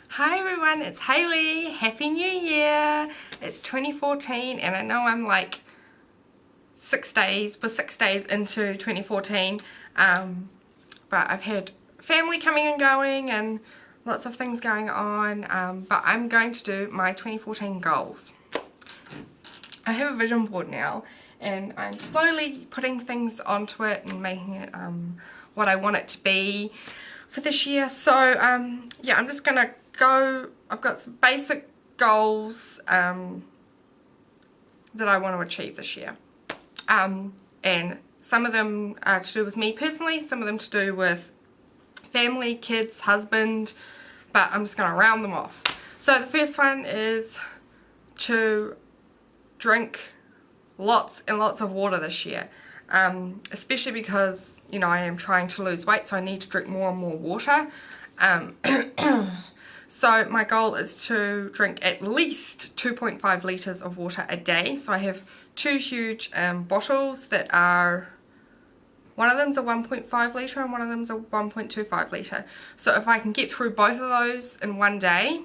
Hi everyone, it's Hayley. Happy New Year! It's 2014 and I know I'm like 6 days into 2014, but I've had family coming and going and lots of things going on, but I'm going to do my 2014 goals. I have a vision board now and I'm slowly putting things onto it and making it what I want it to be for this year. So yeah, I'm just gonna go. I've got some basic goals that I want to achieve this year, and some of them are to do with me personally, some of them to do with family, kids, husband, but I'm just going to round them off. So the first one is to drink lots and lots of water this year, especially because, you know, I am trying to lose weight, so I need to drink more and more water. So my goal is to drink at least 2.5 litres of water a day. So I have two huge bottles that are, one of them's a 1.5 litre and one of them's a 1.25 litre. So if I can get through both of those in one day,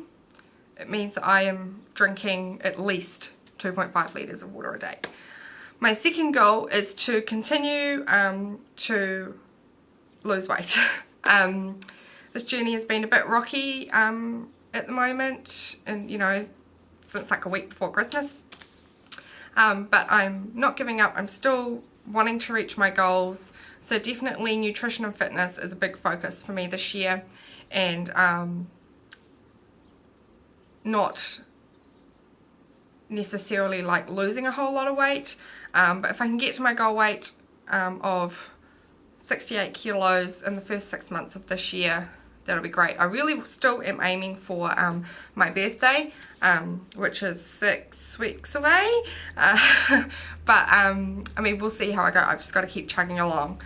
it means that I am drinking at least 2.5 litres of water a day. My second goal is to continue to lose weight. This journey has been a bit rocky at the moment, and you know, since like a week before Christmas, but I'm not giving up. I'm still wanting to reach my goals, so definitely nutrition and fitness is a big focus for me this year, and not necessarily like losing a whole lot of weight, but if I can get to my goal weight of 68 kilos in the first 6 months of this year, that'll be great. I really still am aiming for my birthday, which is 6 weeks away, but I mean, we'll see how I go. I've just got to keep chugging along.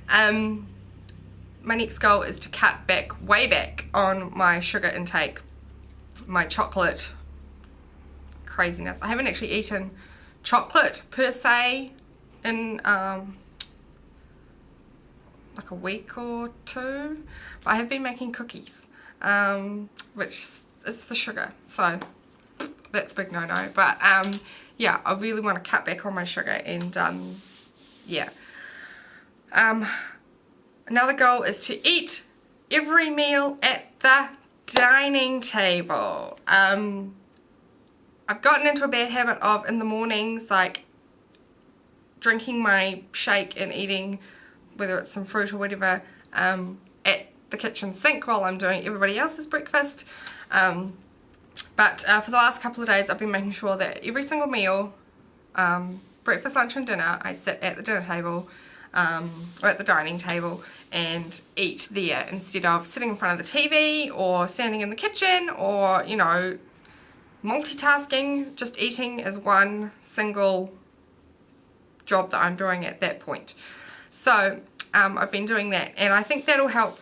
My next goal is to cut back, way back, on my sugar intake, my chocolate craziness. I haven't actually eaten chocolate per se in like a week or two, but I have been making cookies, which is the sugar, so that's a big no-no. But yeah, I really want to cut back on my sugar, and yeah. Another goal is to eat every meal at the dining table. I've gotten into a bad habit of, in the mornings, like drinking my shake and eating, whether it's some fruit or whatever, at the kitchen sink while I'm doing everybody else's breakfast. But for the last couple of days I've been making sure that every single meal, breakfast, lunch and dinner, I sit at the dinner table, or at the dining table, and eat there instead of sitting in front of the TV or standing in the kitchen or, you know, multitasking. Just eating is one single job that I'm doing at that point. So I've been doing that, and I think that'll help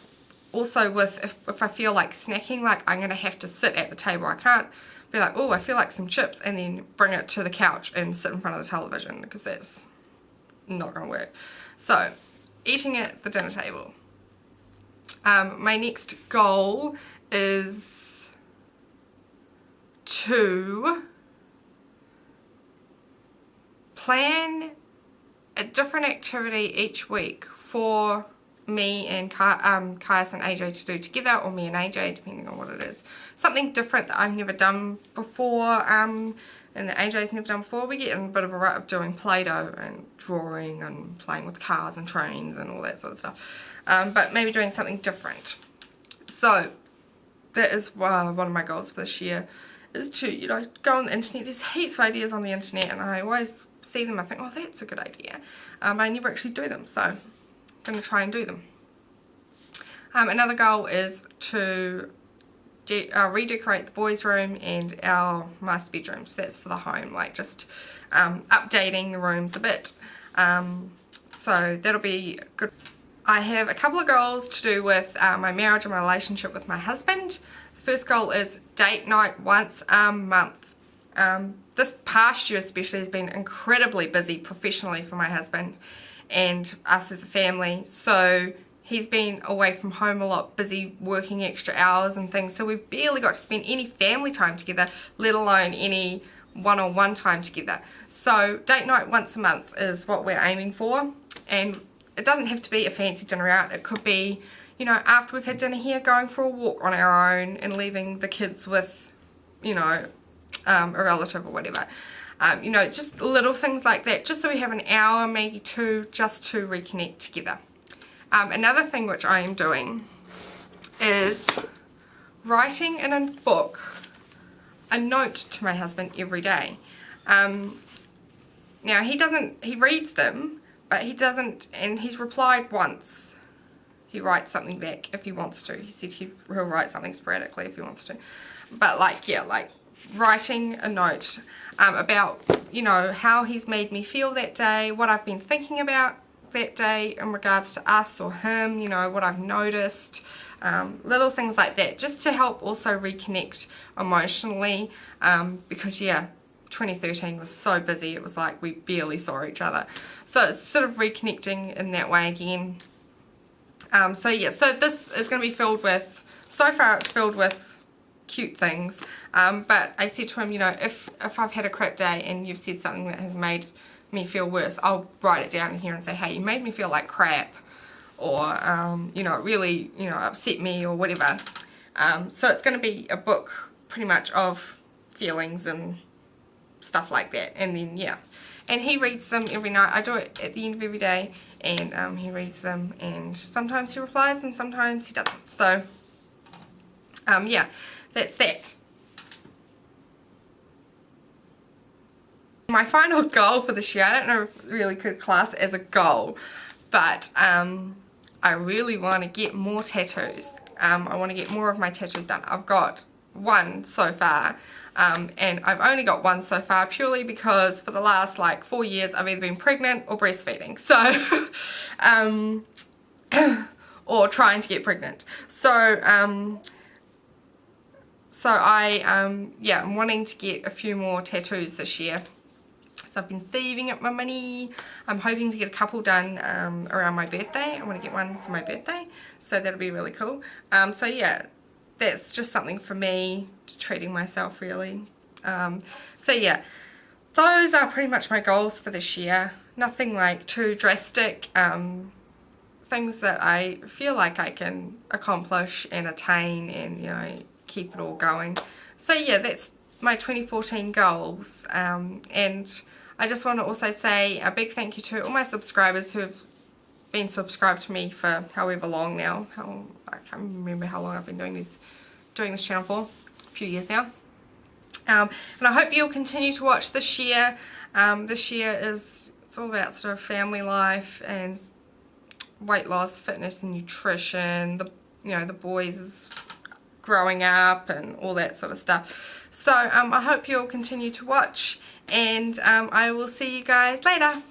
also with if I feel like snacking, like I'm going to have to sit at the table. I can't be like, oh, I feel like some chips, and then bring it to the couch and sit in front of the television, because that's not going to work. So eating at the dinner table. My next goal is to plan a different activity each week for me and Kaius and AJ to do together, or me and AJ, depending on what it is. Something different that I've never done before, and that AJ's never done before. We get in a bit of a rut of doing Play-Doh and drawing and playing with cars and trains and all that sort of stuff, but maybe doing something different. So that is one of my goals for this year, is to, you know, go on the internet. There's heaps of ideas on the internet, and I always see them, I think, oh, that's a good idea, but I never actually do them, so I'm going to try and do them. Another goal is to redecorate the boys' room and our master bedroom. So that's for the home, like just updating the rooms a bit. So that'll be good. I have a couple of goals to do with my marriage and my relationship with my husband. The first goal is date night once a month. This past year especially has been incredibly busy professionally for my husband and us as a family, so he's been away from home a lot, busy working extra hours and things, so we've barely got to spend any family time together, let alone any one-on-one time together. So date night once a month is what we're aiming for, and it doesn't have to be a fancy dinner out. It could be, you know, after we've had dinner here, going for a walk on our own and leaving the kids with, you know, a relative or whatever. You know, just little things like that, just so we have an hour, maybe two, just to reconnect together. Another thing which I am doing is writing in a book a note to my husband every day. Now he reads them, but he doesn't, and he's replied once. He writes something back if he wants to. He said he'll write something sporadically if he wants to. But like, yeah, like writing a note about, you know, how he's made me feel that day, what I've been thinking about that day in regards to us or him, you know, what I've noticed, little things like that, just to help also reconnect emotionally, because yeah, 2013 was so busy, it was like we barely saw each other. So it's sort of reconnecting in that way again. So yeah, so this is going to be filled with, so far it's filled with cute things, but I said to him, you know, if I've had a crap day and you've said something that has made me feel worse, I'll write it down here and say, hey, you made me feel like crap, or you know, it really, you know, upset me or whatever. So it's going to be a book pretty much of feelings and stuff like that. And then yeah, and he reads them every night. I do it at the end of every day, and he reads them, and sometimes he replies and sometimes he doesn't. So yeah, that's that. My final goal for this year, I don't know if I really could class it as a goal, but I really want to get more tattoos. I want to get more of my tattoos done. I've got one so far, and I've only got one so far purely because for the last like 4 years I've either been pregnant or breastfeeding, so or trying to get pregnant. So yeah, I'm wanting to get a few more tattoos this year. So I've been saving up my money. I'm hoping to get a couple done around my birthday. I want to get one for my birthday, so that'll be really cool. So yeah, that's just something for me, treating myself really. So yeah, those are pretty much my goals for this year. Nothing like too drastic. Things that I feel like I can accomplish and attain, and you know, keep it all going. So yeah, that's my 2014 goals, and I just want to also say a big thank you to all my subscribers who have been subscribed to me for however long now. I can't remember how long I've been doing this channel for, a few years now. And I hope you'll continue to watch this year. This year it's all about sort of family life and weight loss, fitness and nutrition, the boys growing up and all that sort of stuff. So I hope you'll continue to watch, and I will see you guys later.